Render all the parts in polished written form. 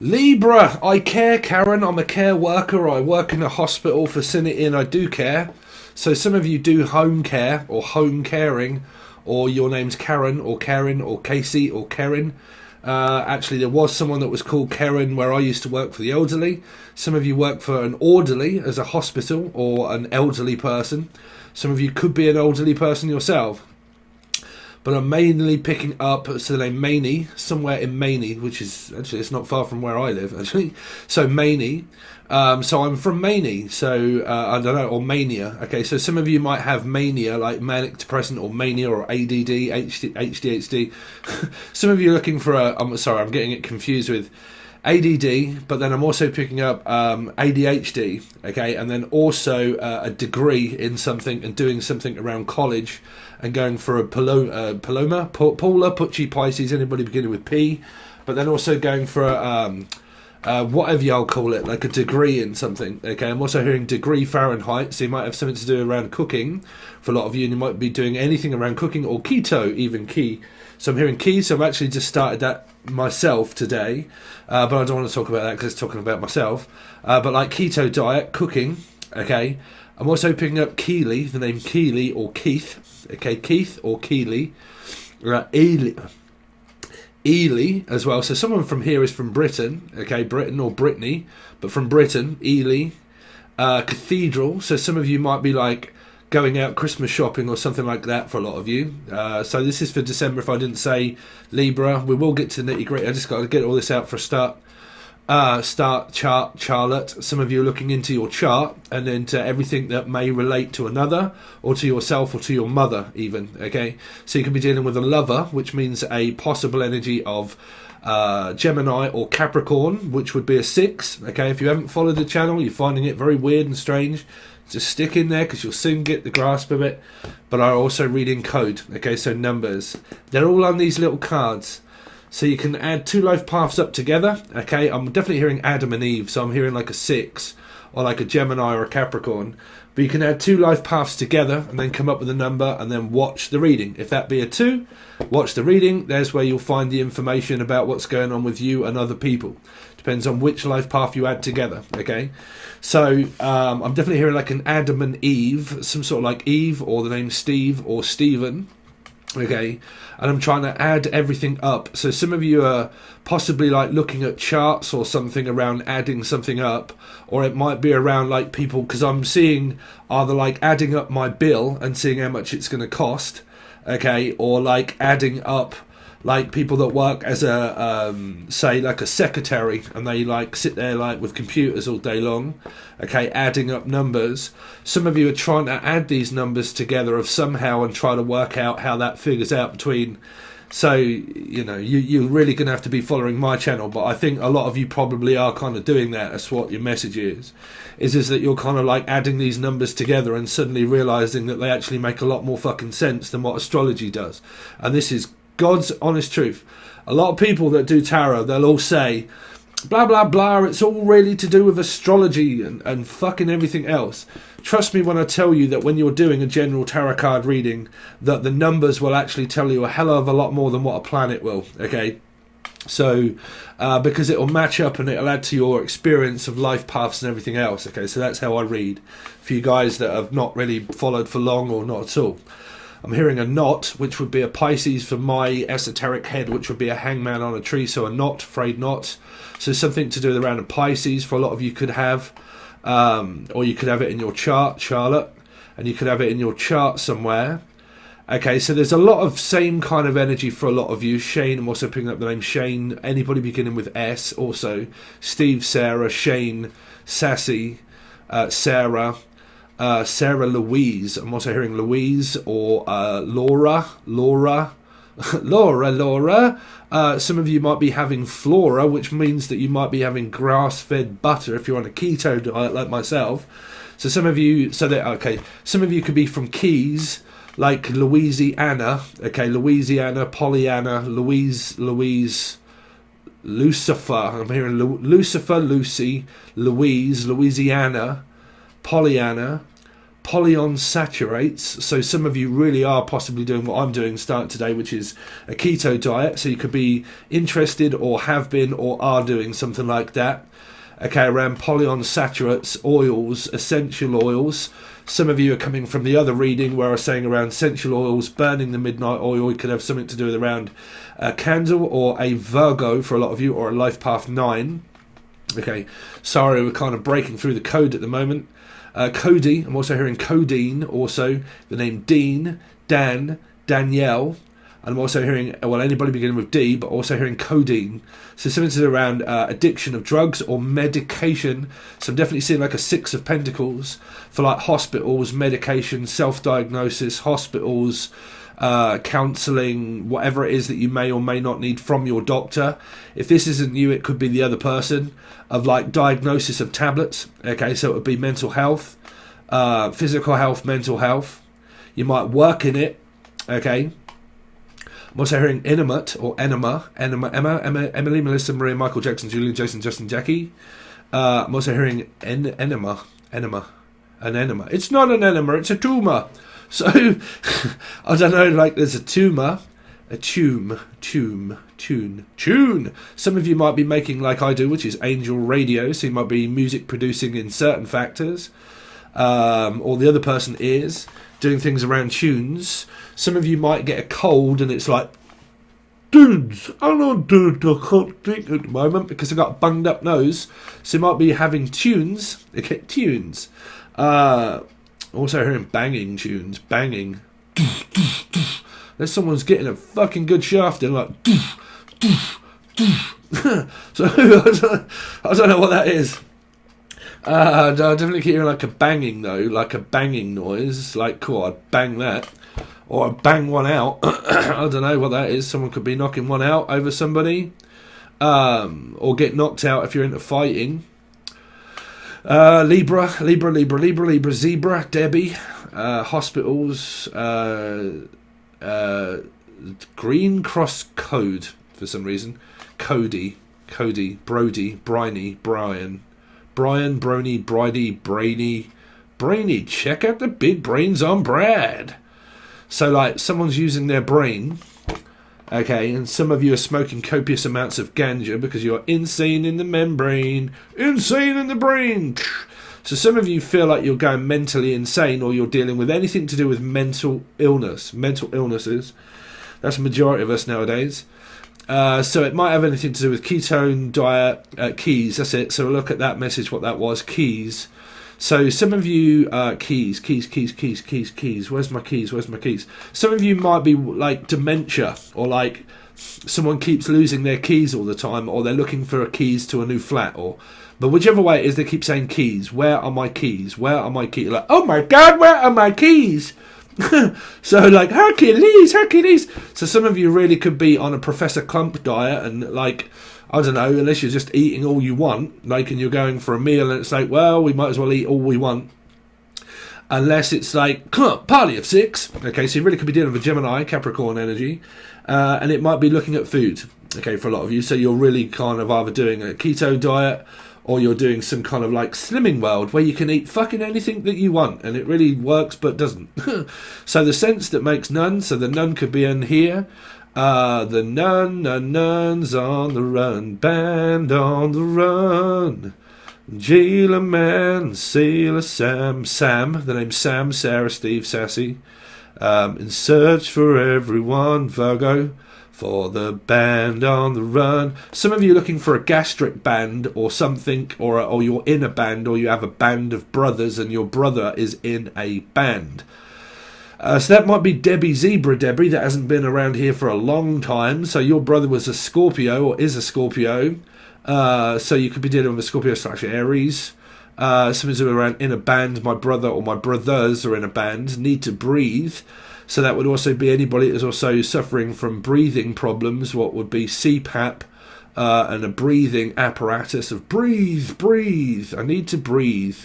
Libra, I care, Karen. I'm a care worker. I work in a hospital vicinity and I do care. So some of you do home care or home caring, or your name's Karen or Casey or Karen. Actually, there was someone that was called Karen where I used to work for the elderly. Some of you work for an orderly as a hospital or an elderly person. Some of you could be an elderly person yourself. But I'm mainly picking up, so the name Maney, somewhere in Maney, which is, actually, it's not far from where I live, actually. So Maney. So I'm from Maney, so, I don't know, or mania. Okay, so some of you might have mania, like manic depressant, or mania, or ADD, HDHD. Some of you are looking for I'm sorry, I'm getting it confused with ADD, but then I'm also picking up ADHD, okay, and then also a degree in something and doing something around college and going for a Polar, Pucci, Pisces, anybody beginning with P, but then also going for whatever y'all call it, like a degree in something, okay. I'm also hearing degree Fahrenheit, so you might have something to do around cooking for a lot of you, and you might be doing anything around cooking or keto, even key. So I'm hearing key, so I've actually just started that myself today, but I don't want to talk about that because it's talking about myself, but like keto diet, cooking, okay. I'm also picking up Keeley, the name Keeley or Keith, okay, Keith or Keeley, Ely as well. So someone from here is from Britain, okay, Britain or Brittany, but from Britain, Ely, Cathedral. So some of you might be like going out Christmas shopping or something like that for a lot of you. So this is for December. If I didn't say Libra, we will get to the nitty gritty. I just got to get all this out for a start. Charlotte. Some of you are looking into your chart and into everything that may relate to another or to yourself or to your mother even, okay. So you could be dealing with a lover, which means a possible energy of Gemini or Capricorn, which would be a 6, okay. If you haven't followed the channel, you're finding it very weird and strange, just stick in there because you'll soon get the grasp of it. But I also read in code, okay, so numbers, they're all on these little cards. So you can add 2 life paths up together, okay. I'm definitely hearing Adam and Eve, so I'm hearing like a 6 or like a Gemini or a Capricorn. But you can add 2 life paths together and then come up with a number and then watch the reading. If that be a 2, watch the reading. There's where you'll find the information about what's going on with you and other people. Depends on which life path you add together, okay. So I'm definitely hearing like an Adam and Eve, some sort of like Eve or the name Steve or Stephen. Okay, and I'm trying to add everything up. So some of you are possibly like looking at charts or something around adding something up, or it might be around like people, because I'm seeing either like adding up my bill and seeing how much it's going to cost, okay, or like adding up like people that work as a say like a secretary and they like sit there like with computers all day long, okay, adding up numbers. Some of you are trying to add these numbers together of somehow and try to work out how that figures out between. So you know, you're really gonna have to be following my channel, but I think a lot of you probably are kind of doing that. That's what your message is that you're kind of like adding these numbers together and suddenly realizing that they actually make a lot more fucking sense than what astrology does. And this is God's honest truth. A lot of people that do tarot, they'll all say blah blah blah, it's all really to do with astrology and fucking everything else. Trust me when I tell you that when you're doing a general tarot card reading, that the numbers will actually tell you a hell of a lot more than what a planet will, okay. So because it will match up and it'll add to your experience of life paths and everything else, okay. So that's how I read for you guys that have not really followed for long or not at all. I'm hearing a knot, which would be a Pisces for my esoteric head, which would be a hangman on a tree, so a knot, frayed knot. So something to do with around a Pisces for a lot of you could have, or you could have it in your chart, Charlotte, and you could have it in your chart somewhere. Okay, so there's a lot of same kind of energy for a lot of you. Shane, I'm also picking up the name Shane. Anybody beginning with S also. Steve, Sarah, Shane, Sassy, Sarah. Sarah Louise, I'm also hearing Louise or Laura. Some of you might be having Flora, which means that you might be having grass-fed butter if you're on a keto diet like myself. So some of you, some of you could be from Keys, like Louisiana, okay, Louisiana, Pollyanna, Louise, Lucifer. I'm hearing Lucifer, Lucy, Louise, Louisiana, Pollyanna, polyunsaturates. So some of you really are possibly doing what I'm doing starting today, which is a keto diet. So you could be interested or have been or are doing something like that. Okay, around polyunsaturates, oils, essential oils. Some of you are coming from the other reading where I was saying around essential oils, burning the midnight oil. It could have something to do with around a candle or a Virgo for a lot of you, or a life path 9. Okay, sorry, we're kind of breaking through the code at the moment. Cody, I'm also hearing codeine, also the name Dean, Dan, Danielle, and I'm also hearing, well, anybody beginning with D, but also hearing codeine. So something to do around addiction of drugs or medication. So I'm definitely seeing like a 6 of Pentacles for like hospitals, medication, self-diagnosis, hospitals, counselling, whatever it is that you may or may not need from your doctor. If this isn't you, it could be the other person, of like diagnosis of tablets. Okay, so it would be mental health, physical health, mental health. You might work in it. Okay, I'm also hearing intimate or enema, Emma, Emily, Melissa, Maria, Michael, Jackson, Julian, Jason, Justin, Jackie. I'm also hearing enema. It's not an enema, it's a tumour. So, I don't know, like there's a tumour, a tune. Some of you might be making like I do, which is angel radio, so you might be music producing in certain factors, or the other person is doing things around tunes. Some of you might get a cold and it's like, tunes, I can't think at the moment because I've got a bunged up nose, so you might be having tunes, okay, tunes. Also hearing banging tunes, banging. There's someone's getting a fucking good shaft in, like. So I don't know what that is. I definitely keep hearing like a banging though, like a banging noise. Like, cool, I'd bang that, or I'd bang one out. I don't know what that is. Someone could be knocking one out over somebody, or get knocked out if you're into fighting. Libra, zebra, Debbie, hospitals, Green Cross Code for some reason, Cody, Brody, Briny, Brian, Brony, Brainy, check out the big brains on Brad. So like someone's using their brain. Okay, and some of you are smoking copious amounts of ganja because you're insane in the membrane, insane in the brain. So some of you feel like you're going mentally insane, or you're dealing with anything to do with mental illnesses. That's the majority of us nowadays. So it might have anything to do with ketone diet, keys, that's it. So look at that message, what that was, keys. So some of you, keys. Where's my keys? Some of you might be like dementia, or like someone keeps losing their keys all the time, or they're looking for keys to a new flat, but whichever way it is, they keep saying keys. Where are my keys? Like, oh my God, where are my keys? So like Hercules. So some of you really could be on a Professor Clump diet, and like, I don't know, unless you're just eating all you want, like, and you're going for a meal and it's like, well, we might as well eat all we want. Unless it's like, party of 6. Okay, so you really could be dealing with Gemini, Capricorn energy. And it might be looking at food, okay, for a lot of you. So you're really kind of either doing a keto diet, or you're doing some kind of like slimming world where you can eat fucking anything that you want, and it really works but doesn't. So the sense that makes none, so the nun could be in here. The nuns on the run, band on the run. Jailer man, sailor Sam, the name Sam, Sarah, Steve, Sassy. In search for everyone, Virgo, for the band on the run. Some of you are looking for a gastric band or something, or you're in a band, or you have a band of brothers and your brother is in a band. So that might be Debbie, Zebra Debbie, that hasn't been around here for a long time. So your brother was a Scorpio, or is a Scorpio. So you could be dealing with a Scorpio / Aries. Something's around in a band. My brother or my brothers are in a band. Need to breathe. So that would also be anybody that's also suffering from breathing problems. What would be CPAP and a breathing apparatus of breathe. I need to breathe.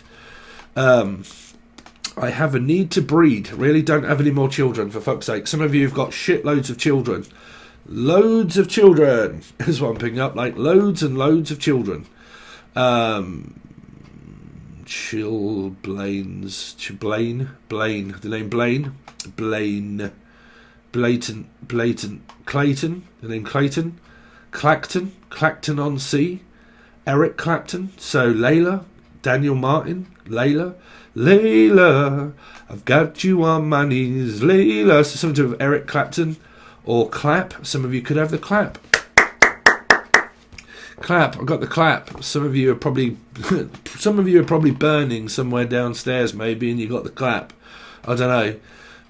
I have a need to breed. Really don't have any more children, for fuck's sake. Some of you have got shitloads of children. Loads of children is what I'm picking up. Like loads and loads of children. Blaine, the name Blaine, Clayton, the name Clayton, Clacton on Sea, Eric Clapton, so Layla, Daniel Martin, Layla, I've got you on my knees, Layla, so something to do with Eric Clapton, or clap, some of you could have the clap. Clap, I've got the clap. Some of you are probably burning somewhere downstairs maybe, and you got the clap. I don't know.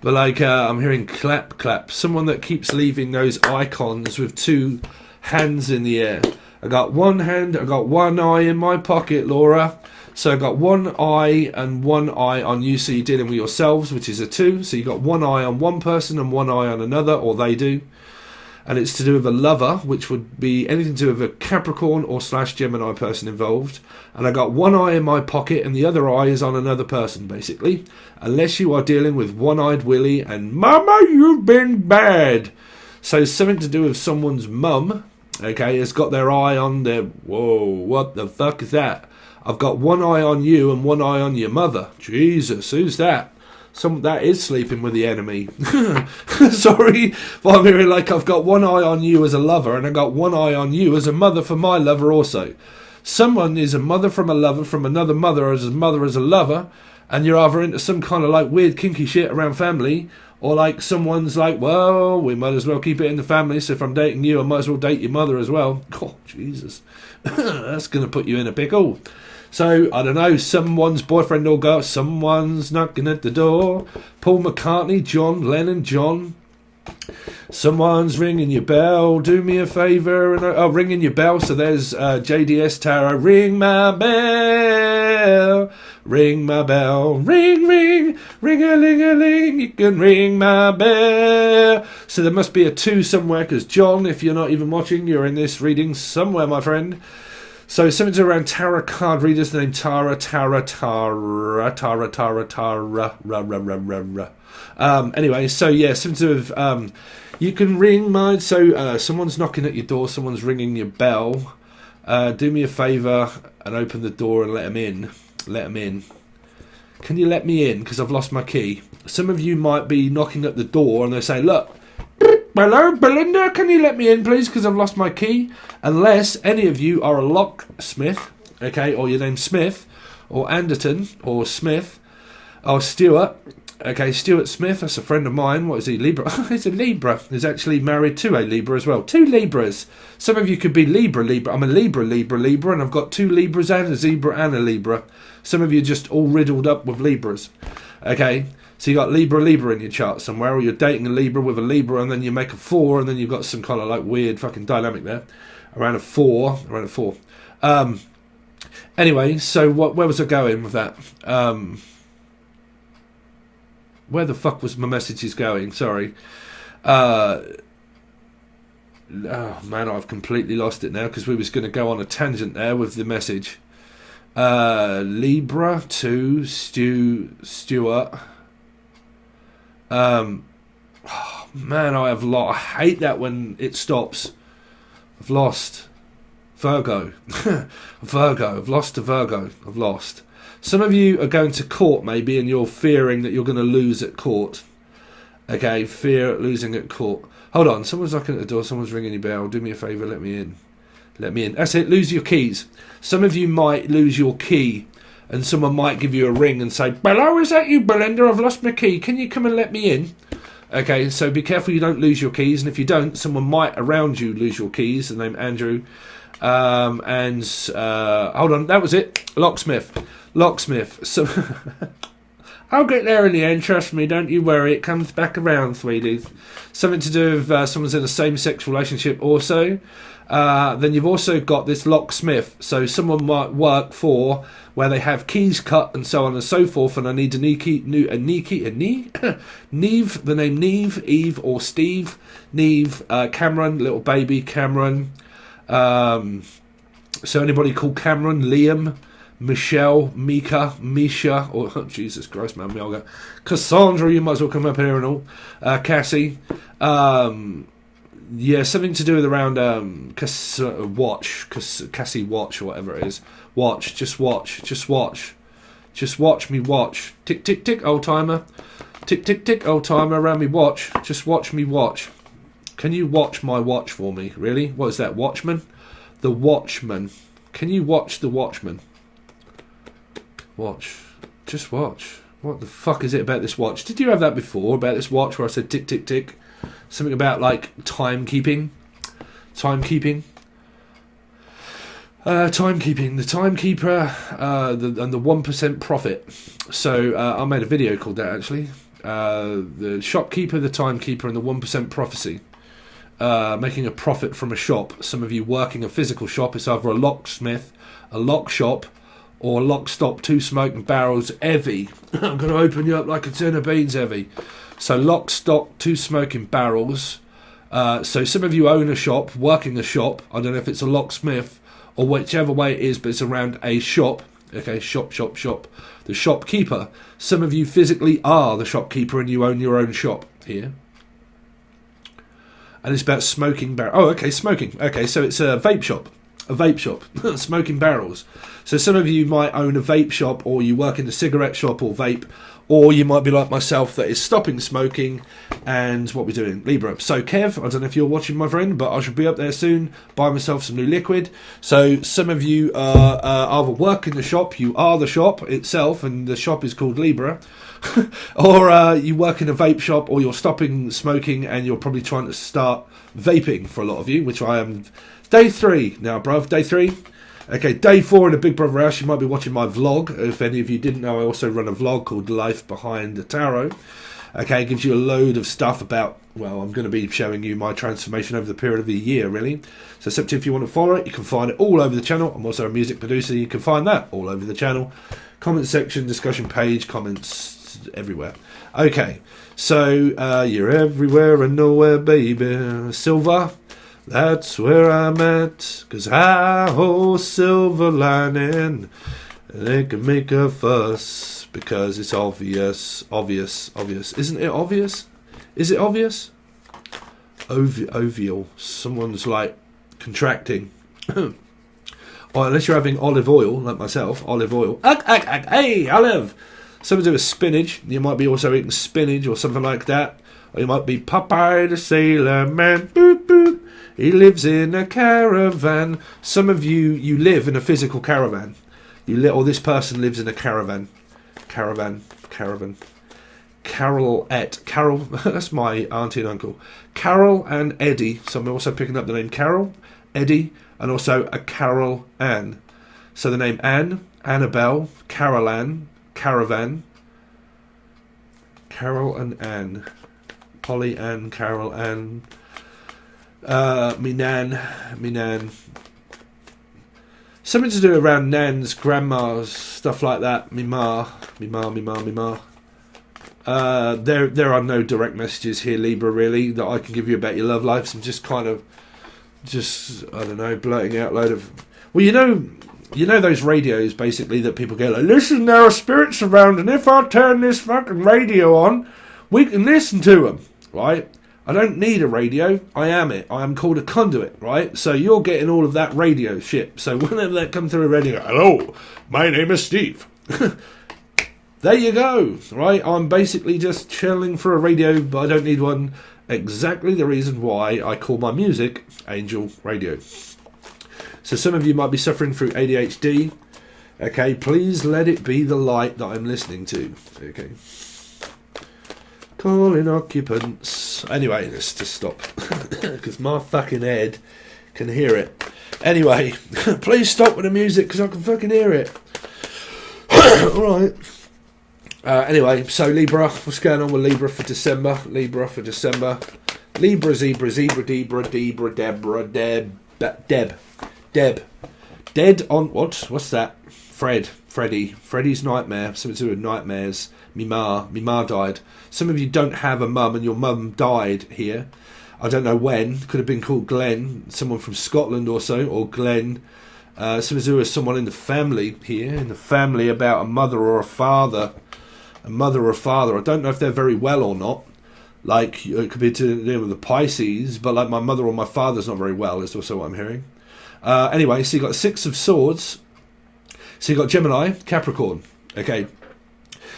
But like, I'm hearing clap. Someone that keeps leaving those icons with two hands in the air. I got one hand, I got one eye in my pocket, Laura. So I got one eye and one eye on you, so you're dealing with yourselves, which is a 2. So you got one eye on one person and one eye on another, or they do. And it's to do with a lover, which would be anything to do with a Capricorn or / Gemini person involved. And I got one eye in my pocket and the other eye is on another person, basically. Unless you are dealing with One-Eyed Willie and Mama, you've been bad. So something to do with someone's mum, okay, has got their eye on their... Whoa, what the fuck is that? I've got one eye on you and one eye on your mother. Jesus, who's that? That is sleeping with the enemy. Sorry, but I'm hearing like I've got one eye on you as a lover and I've got one eye on you as a mother for my lover also. Someone is a mother from a lover from another mother as a lover, and you're either into some kind of like weird kinky shit around family, or like someone's like, well, we might as well keep it in the family, so if I'm dating you, I might as well date your mother as well. Oh, Jesus. That's going to put you in a pickle. So, I don't know, someone's boyfriend or girl, someone's knocking at the door. Paul McCartney, John Lennon, John. Someone's ringing your bell, do me a favour. Ringing your bell, so there's JDS Tarot. Ring my bell, ring my bell. Ring, ring, ring-a-ling-a-ling, you can ring my bell. So there must be a 2 somewhere, because John, if you're not even watching, you're in this reading somewhere, my friend. So something around tarot card readers, the name Tara. Anyway, so yeah, something of you can ring mine. So someone's knocking at your door, someone's ringing your bell. Do me a favour and open the door and let them in. Let them in. Can you let me in? Because I've lost my key. Some of you might be knocking at the door and they say, look, hello, Belinda, can you let me in, please, because I've lost my key? Unless any of you are a locksmith, okay, or your name's Smith, or Anderton, or Smith, or Stuart, okay, Stuart Smith, that's a friend of mine. What is he, Libra? He's a Libra. He's actually married to a Libra as well. 2 Libras. Some of you could be Libra. I'm a Libra, and I've got 2 Libras and a Zebra and a Libra. Some of you are just all riddled up with Libras, okay? So you got Libra in your chart somewhere, or you're dating a Libra with a Libra, and then you make a 4, and then you've got some kind of like weird fucking dynamic there. Around a 4. Anyway, so where was I going with that? Where the fuck was my messages going? Sorry. Oh man, I've completely lost it now, because we was going to go on a tangent there with the message. Libra to Stuart. Oh, man, I hate that when it stops. I've lost Virgo. I've lost to Virgo. I've lost. Some of you are going to court maybe, and you're fearing that you're going to lose at court. Okay, fear losing at court. Hold on, someone's knocking at the door, someone's ringing your bell. Do me a favour, let me in. Let me in. That's it, lose your keys. Some of you might lose your key, and someone might give you a ring and say, hello, is that you, Belinda? I've lost my key. Can you come and let me in? Okay, so be careful you don't lose your keys, and if you don't, someone might around you lose your keys. The name Andrew. Hold on, that was it. Locksmith. So I'll get there in the end, trust me, don't you worry. It comes back around, sweeties. Something to do with someone's in a same-sex relationship also. Then you've also got this locksmith. So someone might work for where they have keys cut and so on and so forth, and I need Neve, the name Neve, Eve or Steve, Neve, Cameron, little baby Cameron. So anybody called Cameron, Liam, Michelle, Mika, Misha, or oh, Jesus Christ, man, we all go Cassandra. You might as well come up here and all. Cassie, yeah, something to do with around Cassie Watch or whatever it is. Just watch. Just watch me watch. Tick, tick, tick, old timer. Tick, tick, tick, old timer around me watch. Just watch me watch. Can you watch my watch for me? Really? What is that? Watchman? The Watchman. Can you watch the Watchman? Watch. Just watch. What the fuck is it about this watch? Did you have that before, about this watch where I said tick, tick, tick? Something about, like, timekeeping? Timekeeping? Timekeeping. The timekeeper and the 1% profit. So I made a video called that, actually. The shopkeeper, the timekeeper, and the 1% prophecy. Making a profit from a shop. Some of you working a physical shop, it's either a locksmith, a lock shop, or a lock stop, 2 smoking barrels, heavy. I'm going to open you up like a tin of beans, heavy. So lock, stock, 2 smoking barrels. So some of you own a shop, working a shop. I don't know if it's a locksmith or whichever way it is, but it's around a shop. Okay, shop. The shopkeeper. Some of you physically are the shopkeeper and you own your own shop here. And it's about smoking barrels. Oh, okay, smoking. Okay, so it's a vape shop. A vape shop. Smoking barrels. So some of you might own a vape shop, or you work in a cigarette shop or vape, or you might be like myself that is stopping smoking. And what we're doing, Libra. So Kev, I don't know if you're watching, my friend, but I should be up there soon, buy myself some new liquid. So some of you either work in the shop, you are the shop itself, and the shop is called Libra, or you work in a vape shop, or you're stopping smoking and you're probably trying to start vaping for a lot of you, which I am. Day 3 now, bruv. Day 3. Okay, day 4 in the Big Brother house. You might be watching my vlog. If any of you didn't know, I also run a vlog called Life Behind the Tarot. Okay, it gives you a load of stuff about, well, I'm going to be showing you my transformation over the period of a year, really. So except if you want to follow it, you can find it all over the channel. I'm also a music producer. You can find that all over the channel. Comment section, discussion page, comments everywhere. Okay, so you're everywhere and nowhere, baby. Silver. That's where I'm at, 'cause I hold silver lining, and they can make a fuss, because it's obvious. Isn't it obvious? Is it obvious? Ovial. Someone's, like, contracting. Or unless you're having olive oil, like myself, olive oil. Hey, olive! Something to do with spinach. You might be also eating spinach or something like that. Or you might be Popeye the Sailor Man. Boop, boop. He lives in a caravan. Some of you live in a physical caravan. Or this person lives in a caravan. Carol, that's my auntie and uncle. Carol and Eddie. So I'm also picking up the name Carol, Eddie, and also a Carol Ann. So the name Anne, Annabelle, Carol Ann, Caravan, Carol and Ann, Polly Ann, Carol Ann. Me nan. Something to do around nans, grandmas, stuff like that. Me ma. There are no direct messages here, Libra, really, that I can give you about your love lives. I'm just kind of, I don't know, blurting out a load of. Well, you know those radios basically that people go like, listen, there are spirits around, and if I turn this fucking radio on, we can listen to them, right? I don't need a radio. I am it. I am called a conduit, right? So you're getting all of that radio shit. So whenever that comes through a radio, hello, my name is Steve. There you go, right? I'm basically just chilling for a radio, but I don't need one. Exactly the reason why I call my music Angel Radio. So some of you might be suffering through ADHD. Okay, please let it be the light that I'm listening to. Okay. Calling occupants. Anyway, let's just stop. Because my fucking head can hear it. Anyway, please stop with the music because I can fucking hear it. Alright. Anyway, so Libra. What's going on with Libra for December? Libra, Zebra, Debra, Deb. Dead on what? What's that? Freddy's nightmare. Something to do with nightmares. Me ma died. Some of you don't have a mum and your mum died here. I don't know when. Could have been called Glenn. Someone from Scotland or so. Or Glenn. Something to do with someone in the family here. In the family about a mother or a father. A mother or a father. I don't know if they're very well or not. Like, it could be to do with the Pisces. But like my mother or my father's not very well is also what I'm hearing. Anyway, so you got 6 of Swords. So you got Gemini, Capricorn. Okay.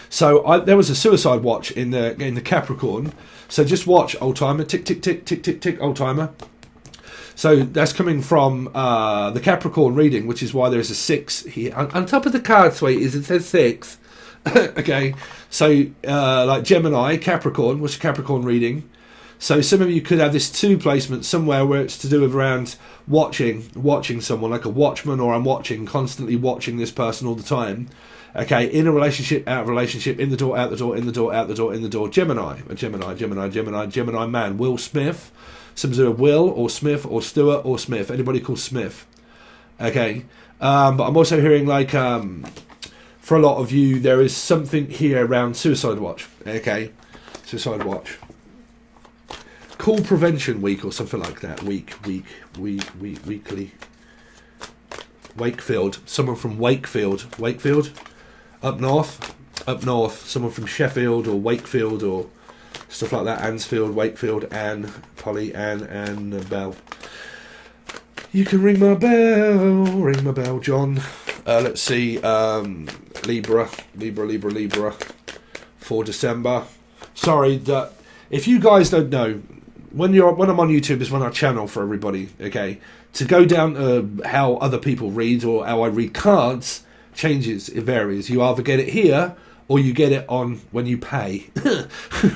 So there was a suicide watch in the Capricorn. So just watch, old timer, tick tick tick tick tick tick, old timer. So that's coming from the Capricorn reading, which is why there's a 6 here on top of the card. Sweet, it says 6. Okay, so like Gemini, Capricorn, what's a Capricorn reading? So some of you could have this 2 placement somewhere where it's to do with around watching someone, like a watchman, or I'm constantly watching this person all the time. Okay, in a relationship, out of relationship, in the door, out the door, in the door, out the door, in the door. Gemini man. Will Smith. Some sort of Will or Smith or Stewart or Smith. Anybody called Smith. Okay. But I'm also hearing like, for a lot of you, there is something here around suicide watch. Okay. Suicide watch. Call prevention week or something like that. Weekly. Wakefield. Someone from Wakefield. Up north, someone from Sheffield or Wakefield or stuff like that. Ansfield, Wakefield, Anne, Polly, and Bell. You can ring my bell, John. Let's see, Libra, for December. Sorry, that if you guys don't know, when I'm on YouTube is when I channel for everybody. Okay, to go down how other people read or how I read cards. Changes, it varies. You either get it here or you get it on when you pay.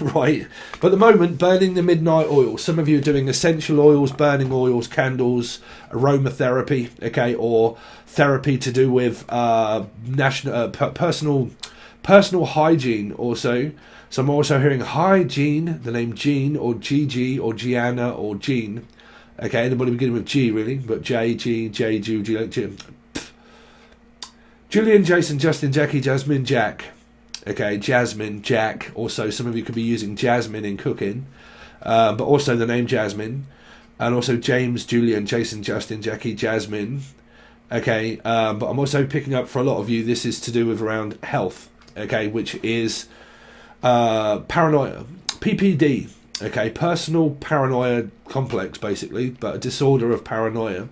Right, but at the moment, burning the midnight oil. Some of you are doing essential oils, burning oils, candles, aromatherapy, okay, or therapy to do with personal hygiene also. So I'm also hearing hygiene, the name Jean or Gigi or Gianna or Jean. Okay, anybody beginning with G really, but J, G, G. Julian, Jason, Justin, Jackie, Jasmine, Jack. Okay, Jasmine, Jack. Also, some of you could be using Jasmine in cooking. But also the name Jasmine. And also James, Julian, Jason, Justin, Jackie, Jasmine. Okay, but I'm also picking up for a lot of you, this is to do with around health. Okay, which is paranoia. PPD. Okay, personal paranoia complex, basically. But a disorder of paranoia.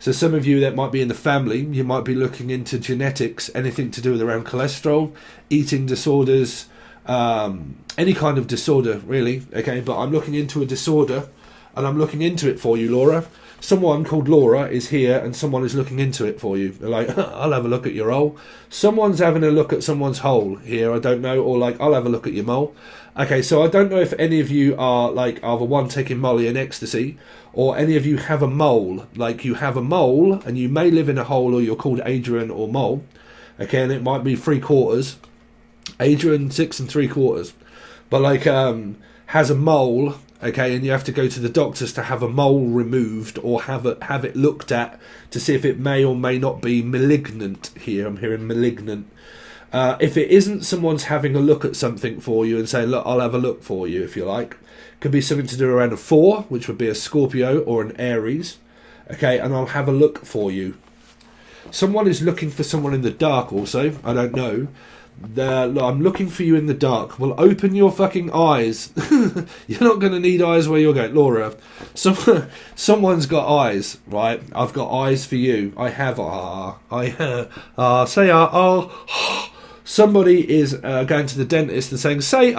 So some of you that might be in the family, you might be looking into genetics, anything to do with around cholesterol, eating disorders, any kind of disorder really, okay? But I'm looking into a disorder and I'm looking into it for you, Laura. Someone called Laura is here and someone is looking into it for you. They're like, I'll have a look at your hole. Someone's having a look at someone's hole here, I don't know, or like, I'll have a look at your mole. Okay, so I don't know if any of you are like either one taking Molly and ecstasy, or any of you have a mole. Like you have a mole, and you may live in a hole, or you're called Adrian or Mole. Okay, and it might be 3/4. Adrian 6 3/4. But like has a mole. Okay, and you have to go to the doctors to have a mole removed or have it looked at to see if it may or may not be malignant. Here, I'm hearing malignant. If it isn't, someone's having a look at something for you and saying, look, I'll have a look for you if you like. Could be something to do around a 4, which would be a Scorpio or an Aries. Okay, and I'll have a look for you. Someone is looking for someone in the dark also. I don't know. I'm looking for you in the dark. Well, open your fucking eyes. You're not going to need eyes where you're going. Laura, someone's got eyes, right? I've got eyes for you. I have. Say somebody is going to the dentist and saying, say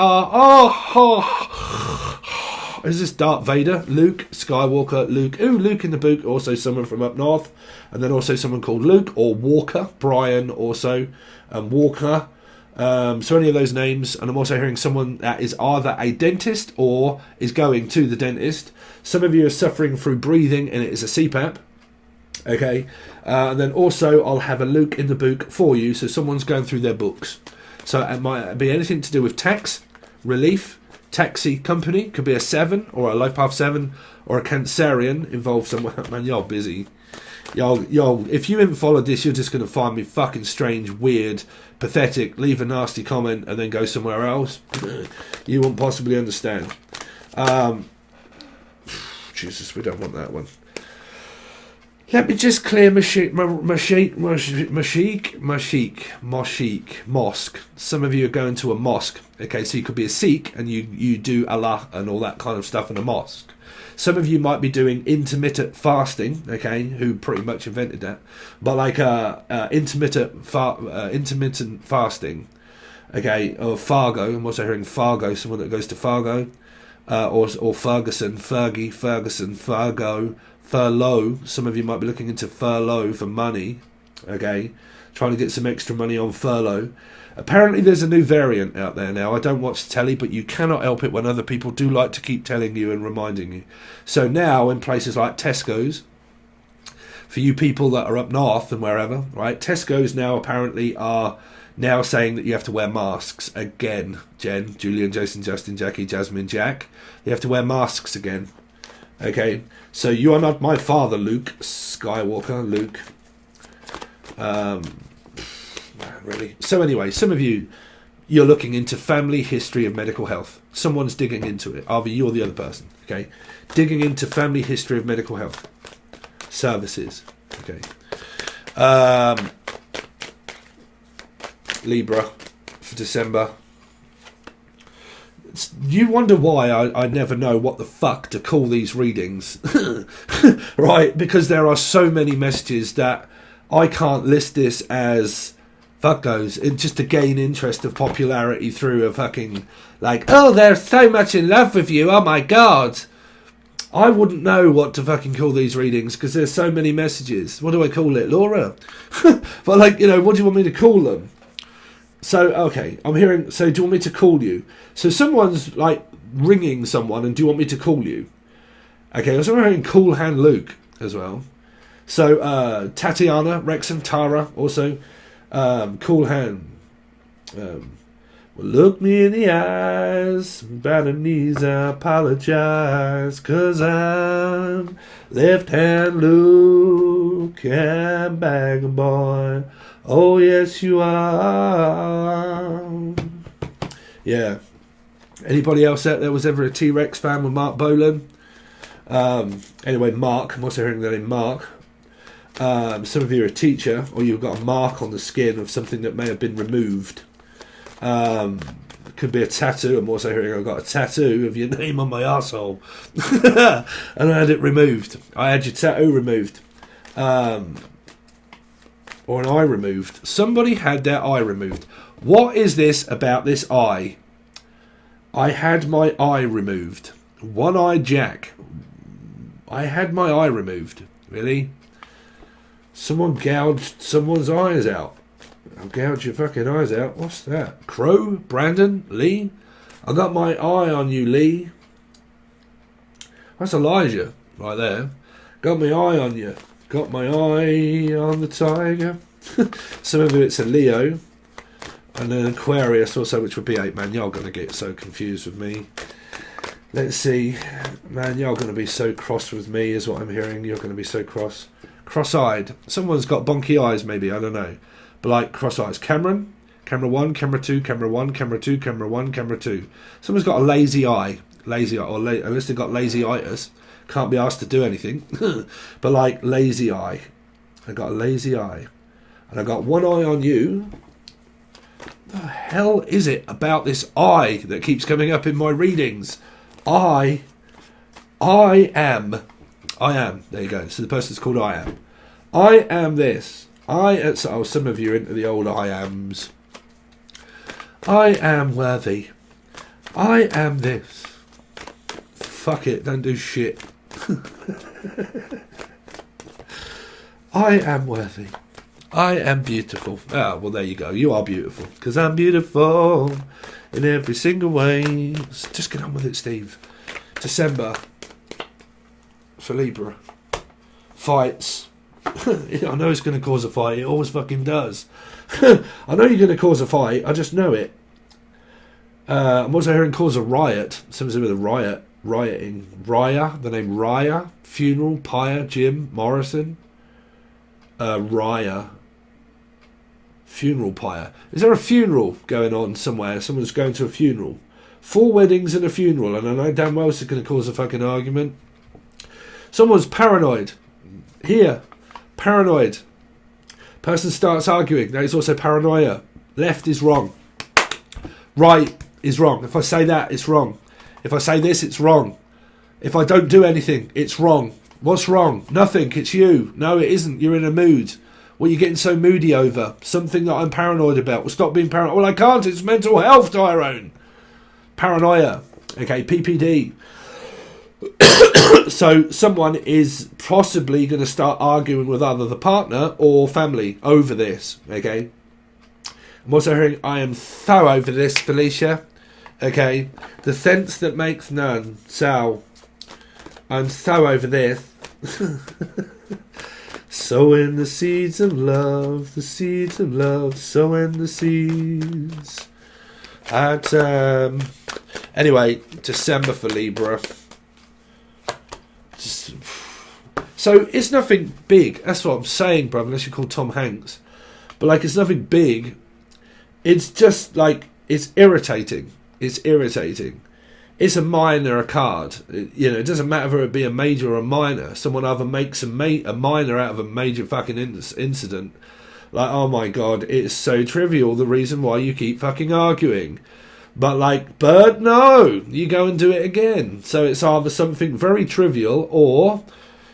is this Darth Vader? Luke Skywalker, Luke. Ooh, Luke in the book. Also someone from up north. And then also someone called Luke or Walker. Brian also. Walker. So any of those names. And I'm also hearing someone that is either a dentist or is going to the dentist. Some of you are suffering through breathing and it is a CPAP. Okay. And then also I'll have a Luke in the book for you. So someone's going through their books. So it might be anything to do with tax, relief, taxi company. Could be a 7 or a life path 7 or a Cancerian involved somewhere. Man, y'all busy. Y'all, if you haven't followed this, you're just going to find me fucking strange, weird, pathetic, leave a nasty comment and then go somewhere else. You won't possibly understand. Jesus, we don't want that one. Let me just clear mosque. Some of you are going to a mosque. Okay, so you could be a Sikh and you do Allah and all that kind of stuff in a mosque. Some of you might be doing intermittent fasting, okay, who pretty much invented that. But like intermittent fasting, okay, or Fargo. I'm also hearing Fargo, someone that goes to Fargo, or Ferguson, Fergie, Ferguson, Fargo, furlough. Some of you might be looking into furlough for money, okay, trying to get some extra money on furlough. Apparently there's a new variant out there now. I don't watch telly, but you cannot help it when other people do like to keep telling you and reminding you. So now in places like Tesco's, for you people that are up north and wherever, right, Tesco's now apparently are now saying that you have to wear masks again. Jen, Julian, Jason, Justin, Jackie, Jasmine, Jack. You have to wear masks again. Okay, so you are not my father, Luke Skywalker, Luke. Really. So anyway, some of you, you're looking into family history of medical health. Someone's digging into it, either you or the other person, okay? Digging into family history of medical health services, okay? Libra for December. You wonder why I never know what the fuck to call these readings, right? Because there are so many messages that I can't list this as fuck those, just to gain interest of popularity through a fucking, like, oh, they're so much in love with you, oh my god. I wouldn't know what to fucking call these readings because there's so many messages. What do I call it, Laura? But like, you know, what do you want me to call them? So, okay, I'm hearing, so do you want me to call you? So someone's like ringing someone and do you want me to call you? Okay, I'm also hearing Cool Hand Luke as well. So, Tatiana, Wrexham, Tara, also, Cool Hand. Well, look me in the eyes, bow the knees, I apologize, 'cause I'm Left Hand Luke and Bag Boy. Oh, yes, you are. Yeah. Anybody else out there was ever a T-Rex fan with Mark Bolan? Anyway, Mark, I'm also hearing the name Mark. Some of you are a teacher, or you've got a mark on the skin of something that may have been removed. Could be a tattoo. I'm also hearing I've got a tattoo of your name on my arsehole. And I had it removed. I had your tattoo removed. Or an eye removed. Somebody had their eye removed. What is this about this eye? I had my eye removed. One-eyed Jack. I had my eye removed. Really? Someone gouged someone's eyes out. I'll gouge your fucking eyes out. What's that? Crow? Brandon? Lee? I got my eye on you, Lee. That's Elijah right there. Got my eye on you. Got my eye on the tiger. Some of it's a Leo. And an Aquarius also, which would be 8. Man, y'all going to get so confused with me. Let's see. Man, y'all going to be so cross with me is what I'm hearing. You're going to be so cross. Cross-eyed. Someone's got bonky eyes, maybe. I don't know. But like cross-eyes. Cameron? Camera 1, camera 2, camera 1, camera 2, camera 1, camera 2. Someone's got a lazy eye. Lazy eye. Or unless they've got lazy-itis. Can't be asked to do anything. But like lazy eye. I got a lazy eye. And I got one eye on you. What the hell is it about this eye that keeps coming up in my readings? I am. There you go. So the person's called I am. I am this. So some of you are into the old I ams. I am worthy. I am this. Fuck it. Don't do shit. I am worthy. I am beautiful. Ah, well, there you go. You are beautiful. Because I'm beautiful in every single way. Just get on with it, Steve. December. For Libra. Fights. I know it's going to cause a fight. It always fucking does. I know you're going to cause a fight. I just know it. I'm also hearing cause a riot. Something with a riot. Rioting. Raya. The name Raya. Funeral. Pyre. Jim. Morrison. Raya. Funeral pyre. Is there a funeral going on somewhere? Someone's going to a funeral. 4 weddings and a funeral, and I know damn well it's going to cause a fucking argument. Someone's paranoid. Here. Paranoid. Person starts arguing. That is also paranoia. Left is wrong. Right is wrong. If I say that, it's wrong. If I say this, it's wrong. If I don't do anything, it's wrong. What's wrong? Nothing. It's you. No, it isn't. You're in a mood. What are you getting so moody over? Something that I'm paranoid about. Well, stop being paranoid. Well, I can't. It's mental health, Tyrone. Paranoia. Okay, PPD. So someone is possibly going to start arguing with either the partner or family over this. Okay. I'm also hearing, I am so over this, Felicia. Okay. The sense that makes none. Sal. I'm so over this. Sowing the seeds of love, sowing the seeds. At, anyway, December for Libra. So it's nothing big. That's what I'm saying, brother, unless you're called Tom Hanks. But, like, it's nothing big. It's just, like, it's irritating. It's irritating. It's a minor, a card. You know, it doesn't matter whether it be a major or a minor. Someone either makes a minor out of a major fucking incident. Like, oh my god, it's so trivial, the reason why you keep fucking arguing. But, like, Bird, no! You go and do it again. So it's either something very trivial, or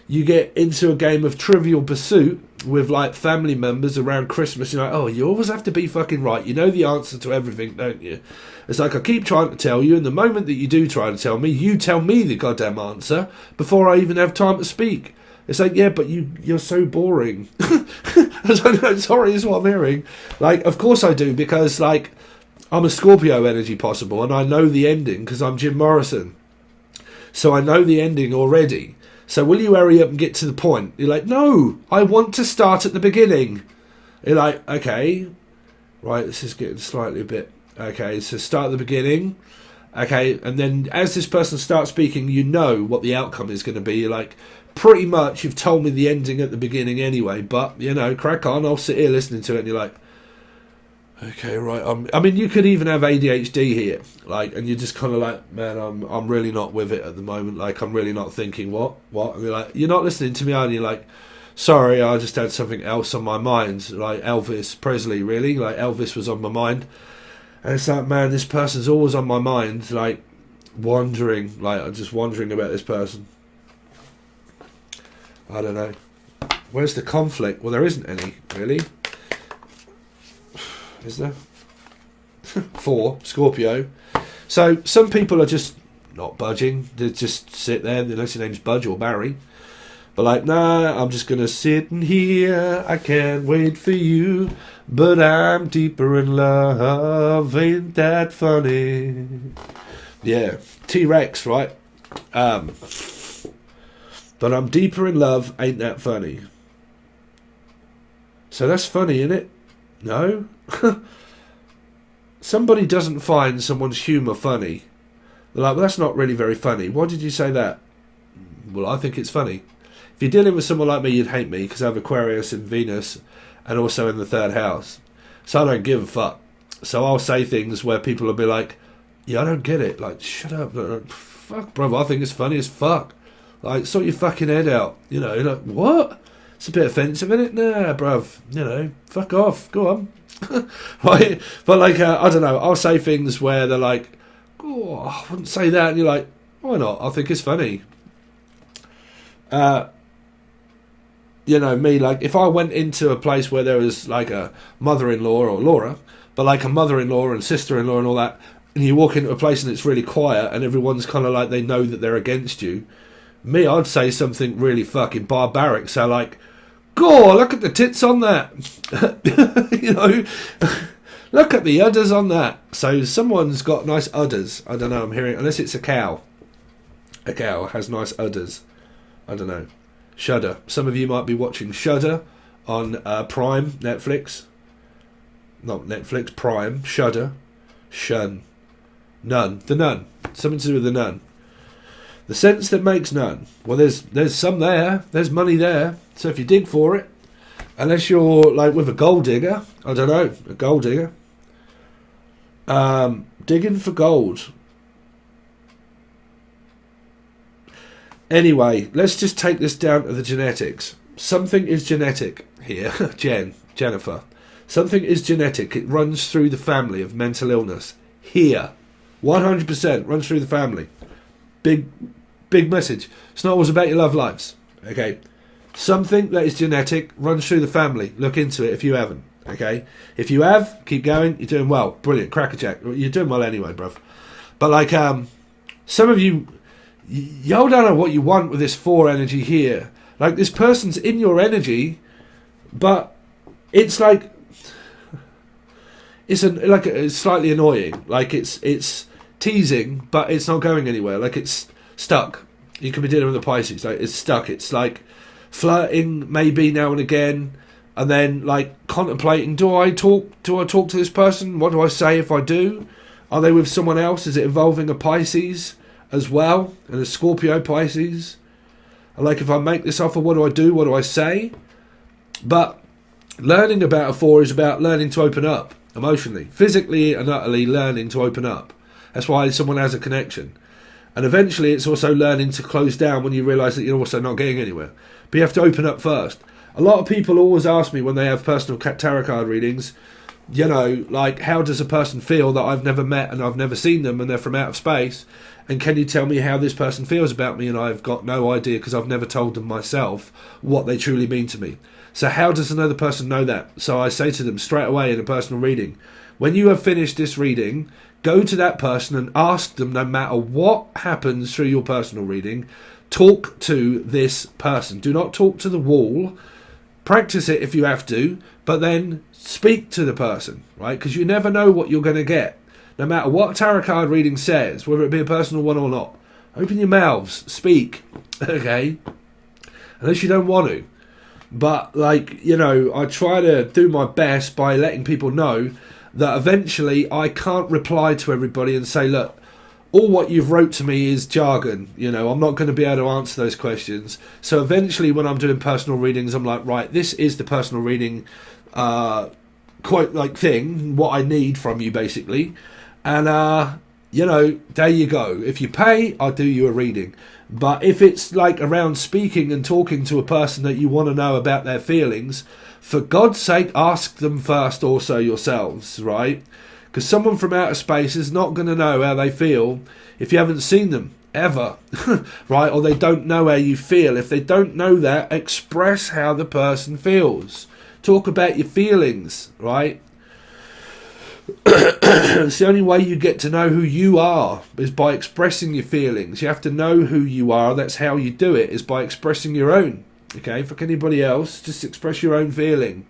you get into a game of Trivial Pursuit with, like, family members around Christmas. You're like, oh, you always have to be fucking right. You know the answer to everything, don't you? It's like, I keep trying to tell you, and the moment that you do try to tell me, you tell me the goddamn answer before I even have time to speak. It's like, yeah, but you're so boring. I don't know, sorry, is what I'm hearing. Like, of course I do, because, like, I'm a Scorpio energy possible, and I know the ending because I'm Jim Morrison. So I know the ending already. So will you hurry up and get to the point? You're like, no, I want to start at the beginning. You're like, okay, right, this is getting slightly a bit... Okay, so start at the beginning. Okay, and then as this person starts speaking, you know what the outcome is going to be. You're like, pretty much you've told me the ending at the beginning anyway, but, you know, crack on. I'll sit here listening to it, and you're like, okay, right. I mean, you could even have ADHD here, like, and you're just kind of like, man, I'm really not with it at the moment. Like, I'm really not thinking what, and you're like, you're not listening to me, and you're like, sorry, I just had something else on my mind, like Elvis Presley, really. Like, Elvis was on my mind. And it's like, man, this person's always on my mind, like, wondering, like, I'm just wondering about this person. I don't know. Where's the conflict? Well, there isn't any, really. Is there? 4, Scorpio. So, some people are just not budging. They just sit there, unless your name's Budge or Barry. But like, nah, I'm just going to sit in here. I can't wait for you. But I'm deeper in love. Ain't that funny? Yeah, T-Rex, right? But I'm deeper in love. Ain't that funny? So that's funny, isn't it? No? Somebody doesn't find someone's humour funny. They're like, well, that's not really very funny. Why did you say that? Well, I think it's funny. If you're dealing with someone like me, you'd hate me because I have Aquarius and Venus and also in the 3rd house. So I don't give a fuck. So I'll say things where people will be like, yeah, I don't get it. Like, shut up. Fuck, bro, I think it's funny as fuck. Like, sort your fucking head out. You know, like, what? It's a bit offensive, isn't it? Nah, bruv. You know, fuck off. Go on. Right? But, like, I don't know. I'll say things where they're like, oh, I wouldn't say that. And you're like, why not? I think it's funny. You know, me, like, if I went into a place where there was, like, a mother-in-law or Laura, but, like, a mother-in-law and sister-in-law and all that, and you walk into a place and it's really quiet and everyone's kind of like, they know that they're against you, me, I'd say something really fucking barbaric. So, like, God, look at the tits on that. You know, look at the udders on that. So, someone's got nice udders. I don't know, I'm hearing, unless it's a cow. A cow has nice udders. I don't know. Shudder. Some of you might be watching Shudder on Prime, Netflix. Not Netflix, Prime. Shudder. Shun. Nun. The Nun. Something to do with the Nun. The sense that makes none. Well, there's some there. There's money there. So if you dig for it, unless you're like with a gold digger, I don't know, a gold digger. Digging for gold. Anyway, let's just take this down to the genetics. Something is genetic here. Jennifer. Something is genetic. It runs through the family of mental illness. Here. 100% runs through the family. Big big message. It's not always about your love lives. Okay. Something that is genetic runs through the family. Look into it if you haven't. Okay. If you have, keep going. You're doing well. Brilliant. Crackerjack. You're doing well anyway, bruv. But like, some of you don't know what you want with this 4 energy here. Like, this person's in your energy, but it's like, it's slightly annoying. Like, it's teasing, but it's not going anywhere. Like, it's stuck. You could be dealing with the Pisces. Like, it's stuck. It's like flirting maybe now and again, and then like contemplating, do I talk to this person? What do I say if I do? Are they with someone else? Is it involving a Pisces as well, and a Scorpio Pisces? And like, if I make this offer, what do I do? What do I say? But learning about a 4 is about learning to open up emotionally, physically and utterly learning to open up. That's why someone has a connection. And eventually it's also learning to close down when you realise that you're also not getting anywhere. But you have to open up first. A lot of people always ask me when they have personal tarot card readings, you know, like, how does a person feel that I've never met and I've never seen them and they're from out of space? And can you tell me how this person feels about me? And I've got no idea because I've never told them myself what they truly mean to me. So how does another person know that? So I say to them straight away in a personal reading, when you have finished this reading, go to that person and ask them, no matter what happens through your personal reading, talk to this person. Do not talk to the wall. Practice it if you have to, but then speak to the person, right? Because you never know what you're going to get. No matter what tarot card reading says, whether it be a personal one or not, open your mouths, speak, okay? Unless you don't want to. But, like, you know, I try to do my best by letting people know that eventually I can't reply to everybody and say, look, all what you've wrote to me is jargon. You know, I'm not going to be able to answer those questions. So eventually when I'm doing personal readings, I'm like, right, this is the personal reading quite like thing, what I need from you basically. And, you know, there you go. If you pay, I'll do you a reading. But if it's like around speaking and talking to a person that you want to know about their feelings, for God's sake, ask them first also yourselves, right? Because someone from outer space is not going to know how they feel if you haven't seen them ever, right? Or they don't know how you feel. If they don't know that, express how the person feels. Talk about your feelings, right? It's the only way you get to know who you are is by expressing your feelings. You have to know who you are. That's how you do it, is by expressing your own. Okay, fuck anybody else, just express your own feeling.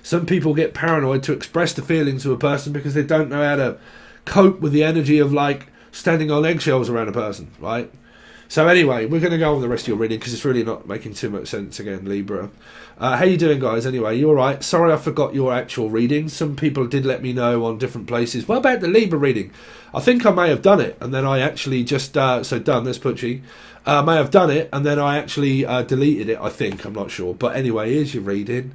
Some people get paranoid to express the feelings of a person because they don't know how to cope with the energy of like standing on eggshells around a person, right? So anyway, we're going to go on with the rest of your reading because it's really not making too much sense again, Libra. How you doing, guys? Anyway, you all right? Sorry I forgot your actual reading. Some people did let me know on different places. What about the Libra reading? I think I may have done it, and then I actually just... so done, there's Putchy. May have done it, and then I actually deleted it, I think. I'm not sure. But anyway, here's your reading.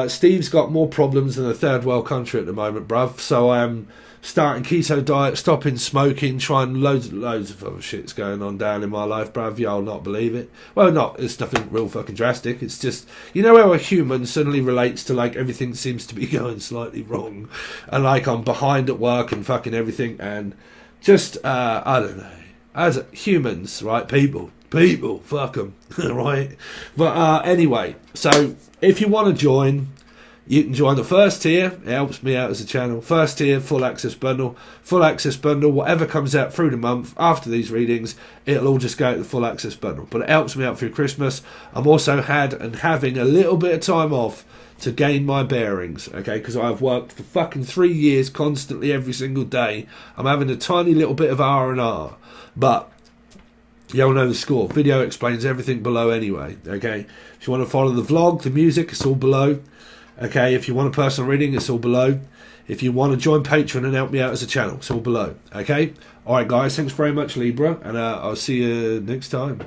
Steve's got more problems than a third world country at the moment, bruv. So I am starting keto diet, stopping smoking, trying loads of other shit's going on down in my life, bruv. Y'all not believe it. Well, it's nothing real fucking drastic. It's just, you know how a human suddenly relates to like everything seems to be going slightly wrong, and like I'm behind at work and fucking everything, and just I don't know. As humans, right? People, fuck them, right? But anyway, so if you want to join, you can join the first tier. It helps me out as a channel. First tier, full access bundle. Full access bundle, whatever comes out through the month after these readings, it'll all just go to the full access bundle. But it helps me out through Christmas. I'm also having a little bit of time off to gain my bearings, okay? Because I've worked for fucking 3 years constantly every single day. I'm having a tiny little bit of R&R. But you'll know the score. Video explains everything below anyway, okay? If you want to follow the vlog, the music, it's all below. Okay, if you want a personal reading, it's all below. If you want to join Patron and help me out as a channel, it's all below. Okay? Alright guys, thanks very much Libra, and I'll see you next time.